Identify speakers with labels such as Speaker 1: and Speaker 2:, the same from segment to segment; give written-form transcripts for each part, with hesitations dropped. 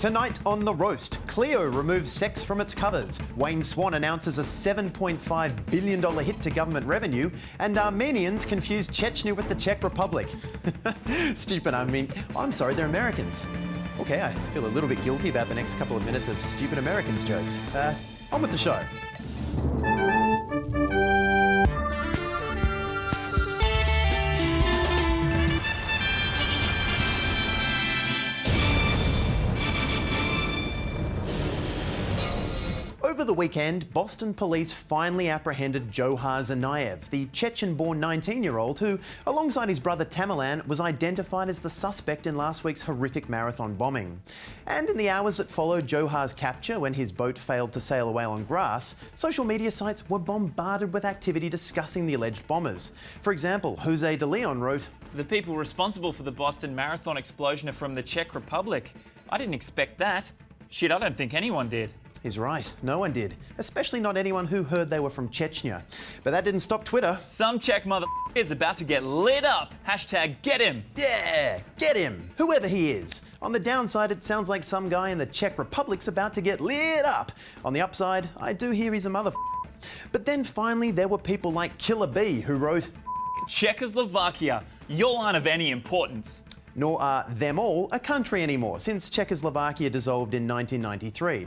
Speaker 1: Tonight on The Roast, Cleo removes sex from its covers, Wayne Swan announces a $7.5 billion hit to government revenue, and Armenians confuse Chechnya with the Czech Republic. Stupid, I'm sorry, they're Americans. Okay, I feel a little bit guilty about the next couple of minutes of stupid Americans jokes. On with the show. Over the weekend, Boston police finally apprehended Johar Tsarnaev, the Chechen-born 19-year-old who, alongside his brother Tamerlan, was identified as the suspect in last week's horrific marathon bombing. And in the hours that followed Johar's capture, when his boat failed to sail away on grass, social media sites were bombarded with activity discussing the alleged bombers. For example, Jose de Leon wrote,
Speaker 2: "The people responsible for the Boston Marathon explosion are from the Czech Republic. I didn't expect that. Shit, I don't think anyone did."
Speaker 1: He's right, no one did, especially not anyone who heard they were from Chechnya. But that didn't stop Twitter.
Speaker 2: "Some Czech mother is about to get lit up. Hashtag get him."
Speaker 1: Yeah, get him, whoever he is. On the downside, it sounds like some guy in the Czech Republic's about to get lit up. On the upside, I do hear he's a mother. But then finally, there were people like Killer B who wrote,
Speaker 2: "Czechoslovakia, you aren't of any importance."
Speaker 1: Nor are them all a country anymore, since Czechoslovakia dissolved in 1993.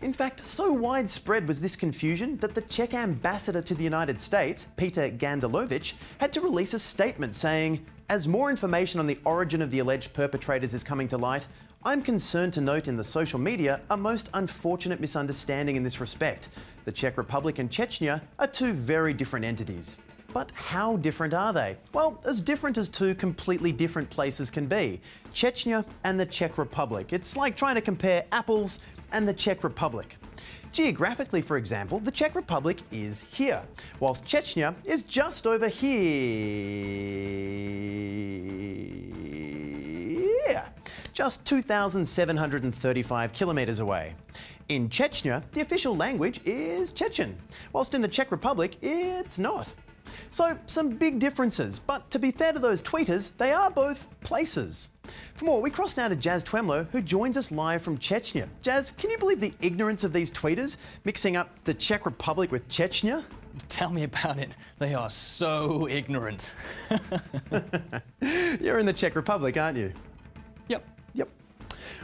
Speaker 1: In fact, so widespread was this confusion that the Czech ambassador to the United States, Peter Gandelovich, had to release a statement saying, "As more information on the origin of the alleged perpetrators is coming to light, I'm concerned to note in the social media a most unfortunate misunderstanding in this respect. The Czech Republic and Chechnya are two very different entities." But how different are they? Well, as different as two completely different places can be. Chechnya and the Czech Republic. It's like trying to compare apples and the Czech Republic. Geographically, for example, the Czech Republic is here, whilst Chechnya is just over here. Just 2,735 kilometres away. In Chechnya, the official language is Chechen, whilst in the Czech Republic, it's not. So, some big differences, but to be fair to those tweeters, they are both places. For more, we cross now to Jazz Twemlow, who joins us live from Chechnya. Jazz, can you believe the ignorance of these tweeters, mixing up the Czech Republic with Chechnya?
Speaker 3: Tell me about it. They are so ignorant.
Speaker 1: You're in the Czech Republic, aren't you?
Speaker 3: Yep.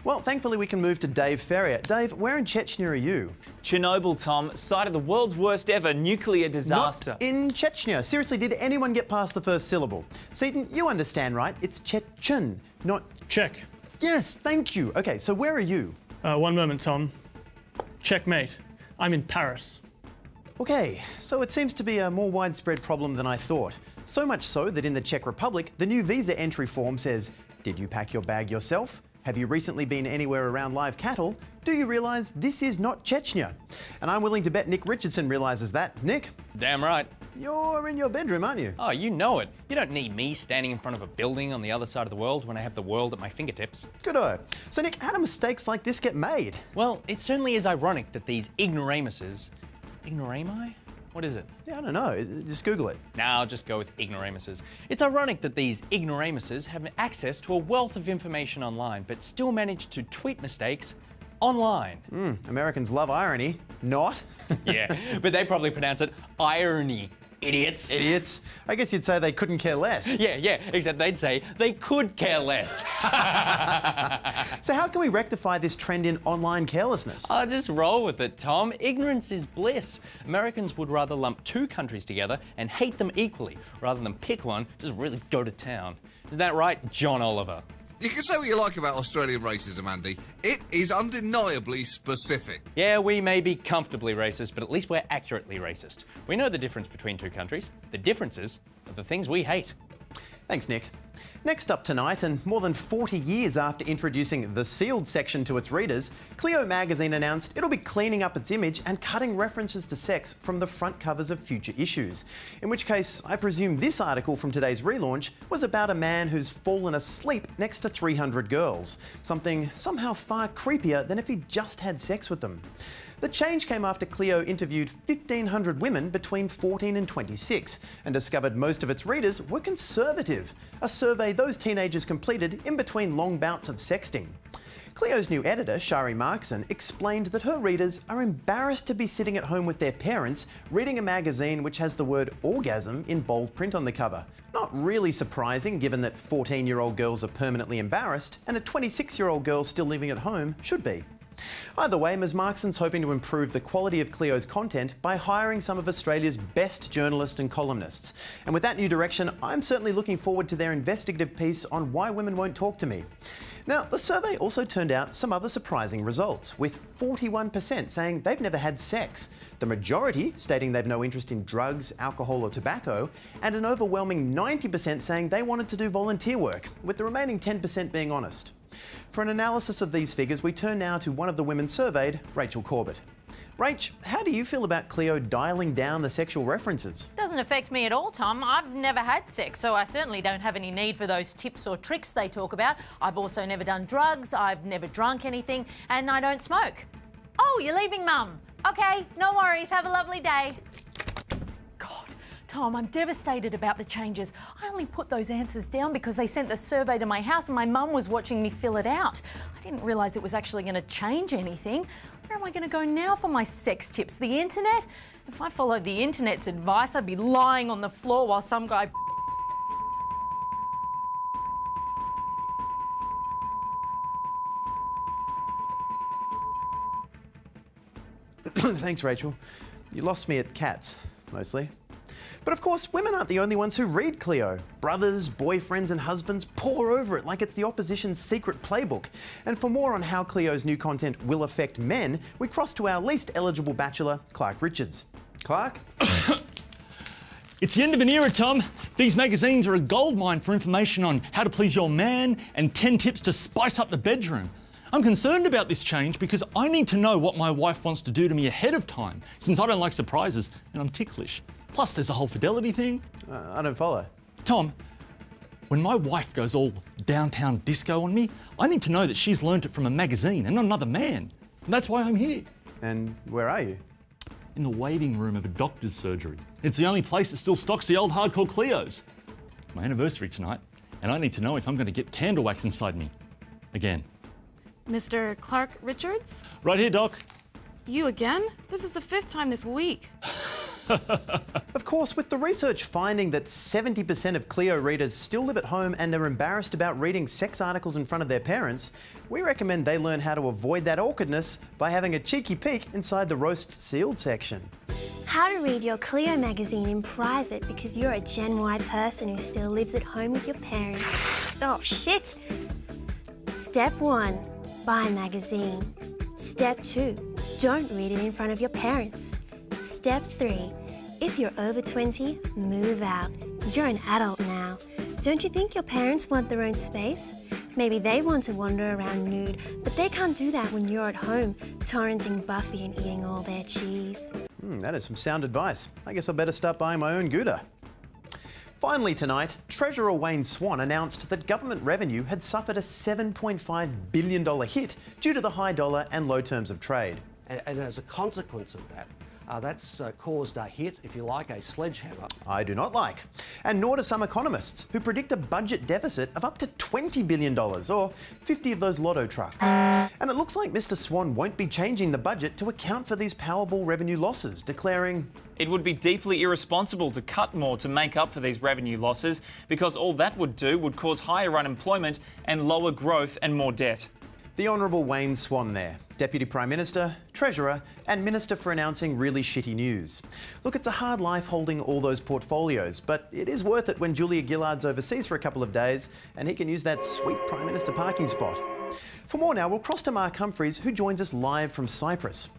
Speaker 1: Well, thankfully we can move to Dave Ferrier. Dave, where in Chechnya are you?
Speaker 2: Chernobyl, Tom, site of the world's worst ever nuclear disaster.
Speaker 1: Not in Chechnya. Seriously, did anyone get past the first syllable? Seaton, you understand, right? It's Chechen, not...
Speaker 4: Czech.
Speaker 1: Yes, thank you. Okay, so where are you?
Speaker 4: One moment, Tom. Checkmate. I'm in Paris.
Speaker 1: Okay, so it seems to be a more widespread problem than I thought. So much so that in the Czech Republic, the new visa entry form says, "Did you pack your bag yourself? Have you recently been anywhere around live cattle? Do you realise this is not Chechnya?" And I'm willing to bet Nick Richardson realises that. Nick?
Speaker 3: Damn right.
Speaker 1: You're in your bedroom, aren't you?
Speaker 3: Oh, you know it. You don't need me standing in front of a building on the other side of the world when I have the world at my fingertips.
Speaker 1: Good-o. So Nick, how do mistakes like this get made?
Speaker 3: Well, it certainly is ironic that these ignoramuses... Ignorami? What is it?
Speaker 1: Yeah, I don't know. Just Google it.
Speaker 3: Nah, I'll just go with ignoramuses. It's ironic that these ignoramuses have access to a wealth of information online, but still manage to tweet mistakes online.
Speaker 1: Americans love irony. Not.
Speaker 3: Yeah, but they probably pronounce it irony. Idiots.
Speaker 1: Idiots. I guess you'd say they couldn't care less.
Speaker 3: Yeah, except they'd say they could care less.
Speaker 1: So how can we rectify this trend in online carelessness?
Speaker 3: I'll just roll with it, Tom. Ignorance is bliss. Americans would rather lump two countries together and hate them equally, rather than pick one, just really go to town. Isn't that right, John Oliver?
Speaker 5: You can say what you like about Australian racism, Andy. It is undeniably specific.
Speaker 3: Yeah, we may be comfortably racist, but at least we're accurately racist. We know the difference between two countries. The differences are the things we hate.
Speaker 1: Thanks, Nick. Next up tonight, and more than 40 years after introducing the sealed section to its readers, Cleo magazine announced it'll be cleaning up its image and cutting references to sex from the front covers of future issues. In which case, I presume this article from today's relaunch was about a man who's fallen asleep next to 300 girls. Something somehow far creepier than if he'd just had sex with them. The change came after Cleo interviewed 1,500 women between 14 and 26 and discovered most of its readers were conservative, a survey those teenagers completed in between long bouts of sexting. Clio's new editor, Shari Markson, explained that her readers are embarrassed to be sitting at home with their parents reading a magazine which has the word orgasm in bold print on the cover. Not really surprising, given that 14-year-old girls are permanently embarrassed and a 26-year-old girl still living at home should be. Either way, Ms Markson's hoping to improve the quality of Clio's content by hiring some of Australia's best journalists and columnists. And with that new direction, I'm certainly looking forward to their investigative piece on why women won't talk to me. Now, the survey also turned out some other surprising results, with 41% saying they've never had sex, the majority stating they've no interest in drugs, alcohol or tobacco, and an overwhelming 90% saying they wanted to do volunteer work, with the remaining 10% being honest. For an analysis of these figures, we turn now to one of the women surveyed, Rachel Corbett. Rach, how do you feel about Clio dialing down the sexual references?
Speaker 6: Doesn't affect me at all, Tom. I've never had sex, so I certainly don't have any need for those tips or tricks they talk about. I've also never done drugs, I've never drunk anything, and I don't smoke. Oh, you're leaving, Mum? Okay, no worries. Have a lovely day. God, Tom, I'm devastated about the changes. I only put those answers down because they sent the survey to my house and my mum was watching me fill it out. I didn't realise it was actually going to change anything. Where am I going to go now for my sex tips? The internet? If I followed the internet's advice, I'd be lying on the floor while some guy...
Speaker 1: Thanks, Rachel. You lost me at cats, mostly. But of course, women aren't the only ones who read Clio. Brothers, boyfriends and husbands pore over it like it's the opposition's secret playbook. And for more on how Clio's new content will affect men, we cross to our least eligible bachelor, Clark Richards. Clark?
Speaker 4: It's the end of an era, Tom. These magazines are a goldmine for information on how to please your man and 10 tips to spice up the bedroom. I'm concerned about this change because I need to know what my wife wants to do to me ahead of time, since I don't like surprises and I'm ticklish. Plus, there's a whole fidelity thing.
Speaker 1: I don't follow.
Speaker 4: Tom, when my wife goes all downtown disco on me, I need to know that she's learnt it from a magazine and not another man. And that's why I'm here.
Speaker 1: And where are you?
Speaker 4: In the waiting room of a doctor's surgery. It's the only place that still stocks the old hardcore Clios. It's my anniversary tonight, and I need to know if I'm going to get candle wax inside me. Again.
Speaker 7: Mr. Clark Richards?
Speaker 4: Right here, Doc.
Speaker 7: You again? This is the 5th time this week.
Speaker 1: Of course, with the research finding that 70% of Clio readers still live at home and are embarrassed about reading sex articles in front of their parents, we recommend they learn how to avoid that awkwardness by having a cheeky peek inside the roast sealed section.
Speaker 8: How to read your Clio magazine in private because you're a Gen Y person who still lives at home with your parents. Oh shit! Step 1, buy a magazine. Step 2, don't read it in front of your parents. Step 3, if you're over 20, move out. You're an adult now. Don't you think your parents want their own space? Maybe they want to wander around nude, but they can't do that when you're at home, torrenting Buffy and eating all their cheese.
Speaker 1: That is some sound advice. I guess I better start buying my own Gouda. Finally tonight, Treasurer Wayne Swan announced that government revenue had suffered a $7.5 billion hit due to the high dollar and low terms of trade.
Speaker 9: And as a consequence of that, that's caused a hit, if you like, a sledgehammer.
Speaker 1: I do not like. And nor do some economists, who predict a budget deficit of up to $20 billion, or 50 of those lotto trucks. And it looks like Mr. Swan won't be changing the budget to account for these Powerball revenue losses, declaring,
Speaker 2: It would be deeply irresponsible to cut more to make up for these revenue losses, because all that would do would cause higher unemployment and lower growth and more debt.
Speaker 1: The Honourable Wayne Swan there, Deputy Prime Minister, Treasurer and Minister for announcing really shitty news. Look, it's a hard life holding all those portfolios, but it is worth it when Julia Gillard's overseas for a couple of days and he can use that sweet Prime Minister parking spot. For more now, we'll cross to Mark Humphries, who joins us live from Cyprus.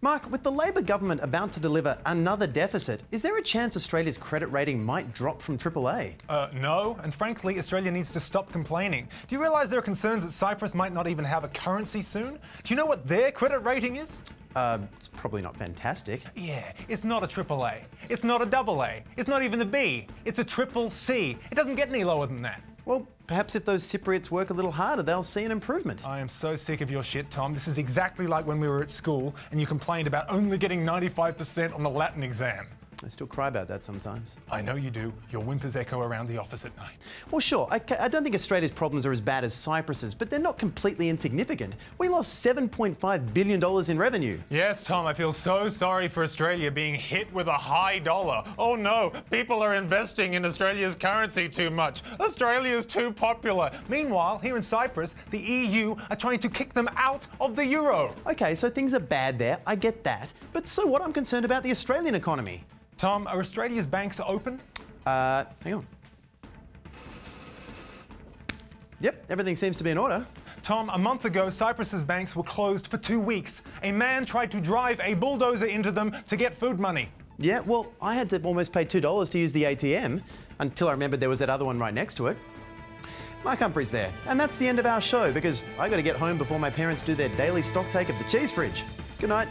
Speaker 1: Mark, with the Labor government about to deliver another deficit, is there a chance Australia's credit rating might drop from AAA?
Speaker 10: No, and frankly, Australia needs to stop complaining. Do you realise there are concerns that Cyprus might not even have a currency soon? Do you know what their credit rating is?
Speaker 1: It's probably not fantastic.
Speaker 10: Yeah, it's not a AAA. It's not a AA. It's not even a B. It's a triple C. It doesn't get any lower than that.
Speaker 1: Well, perhaps if those Cypriots work a little harder, they'll see an improvement.
Speaker 10: I am so sick of your shit, Tom. This is exactly like when we were at school and you complained about only getting 95% on the Latin exam.
Speaker 1: I still cry about that sometimes.
Speaker 10: I know you do. Your whimpers echo around the office at night.
Speaker 1: Well, sure, I don't think Australia's problems are as bad as Cyprus's, but they're not completely insignificant. We lost $7.5 billion in revenue.
Speaker 10: Yes, Tom, I feel so sorry for Australia being hit with a high dollar. Oh no, people are investing in Australia's currency too much. Australia's too popular. Meanwhile, here in Cyprus, the EU are trying to kick them out of the euro.
Speaker 1: Okay, so things are bad there, I get that. But so what? I'm concerned about the Australian economy.
Speaker 10: Tom, are Australia's banks open?
Speaker 1: Hang on. Yep, everything seems to be in order.
Speaker 10: Tom, a month ago, Cyprus's banks were closed for 2 weeks. A man tried to drive a bulldozer into them to get food money.
Speaker 1: Yeah, well, I had to almost pay $2 to use the ATM until I remembered there was that other one right next to it. Mark Humphrey's there. And that's the end of our show because I got to get home before my parents do their daily stock take of the cheese fridge. Good night.